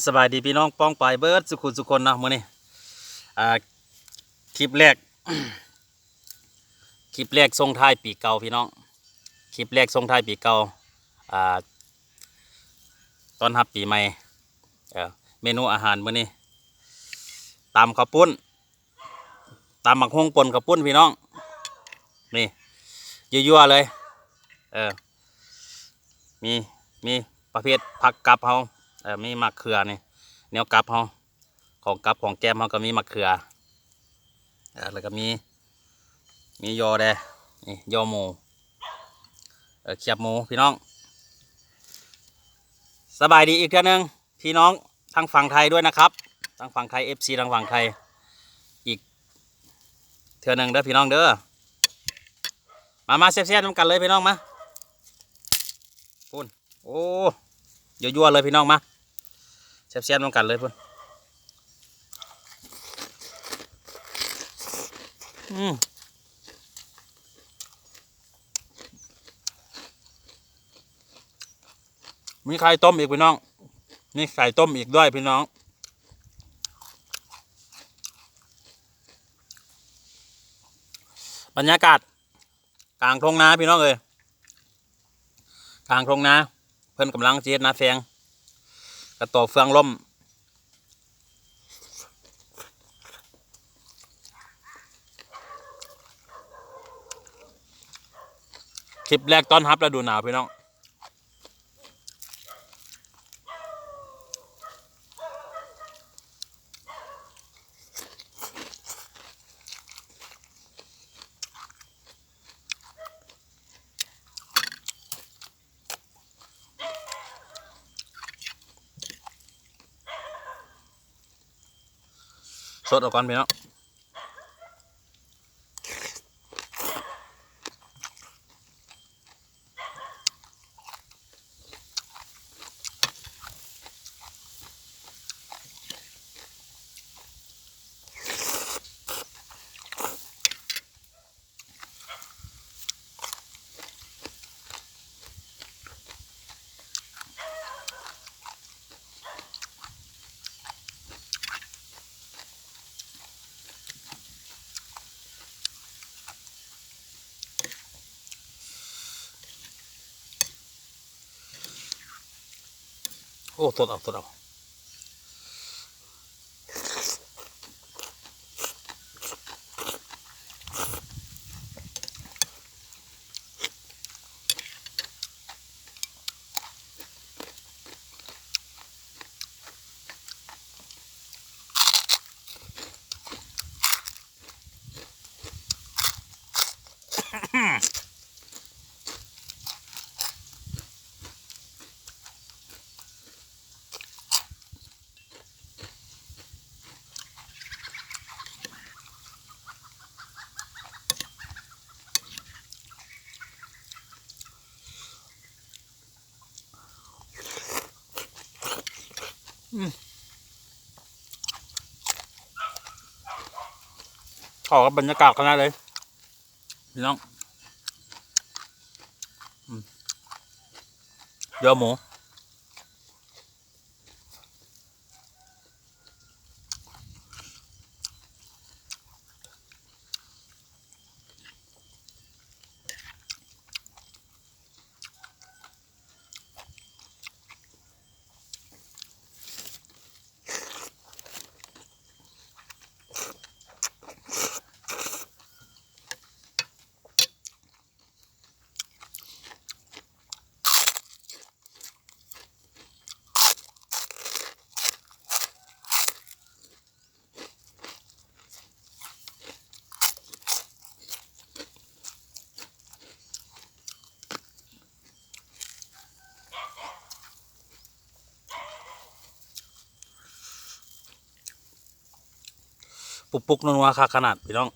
สบายดีพี่น้องป้องไปเบิร์ดสุขุสุคนนะมื้อนี้อ่าคลิปแรก คลิปแรกส่งท้ายปีเก่าพี่น้องคลิปแรกส่งท้ายปีเก่าอ่าตอนรับปีใหม่เมนูอาหารมื้อนี้ตำข้าวปุ้นตำหมักฮวงป่นข้าวปุ้นพี่น้องนี่ยั่วๆเลยมีมีประเภทผักกับเฮามีมะเขือนี่แนวกับเฮาของกับของแก้มเฮาก็มีมะเขือแล้วก็มียอแดนี่ยอหมูเขียบหมูพี่น้องสบายดีอีกเทื่อนึงพี่น้องทางฝั่งไทยด้วยนะครับทางฝั่งไทย FC ทางฝั่งไทยอีกเทื่อนึงเด้อพี่น้องเด้อมาเสียบๆน้ำกันเลยพี่น้องมาพุ่นโอ้ยั่วๆเลยพี่น้องมาเสียบๆน้ำกันเลยพุ่นมีไข่ต้มอีกพี่น้องนี่ไข่ต้มอีกด้วยพี่น้องบรรยากาศกลางทุ่งนาพี่น้องเอ้ยกลางทุ่งนาเพิ่นกำลังเจียดนาแฟงกระต่อเฟืองล่มคลิปแรกต้อนรับฤดูหนาวพี่น้องสดออกก่อนพี่น้องโอ้สดเอาเข้ากับบรรยากาศขนาดเลยพี่น้องยอหมูปุกนัวๆค่ะขนาดพี่น้อง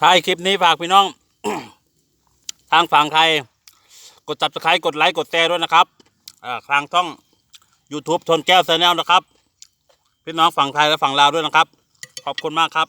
ท้ายคลิปนี้ฝากพี่น้อง ทางฝั่งไทยกด Subscribe กดไลค์กดแชร์ด้วยนะครับทางช่อง YouTube ชนแก้ว Channel นะครับพี่น้องฝั่งไทยและฝั่งลาวด้วยนะครับขอบคุณมากครับ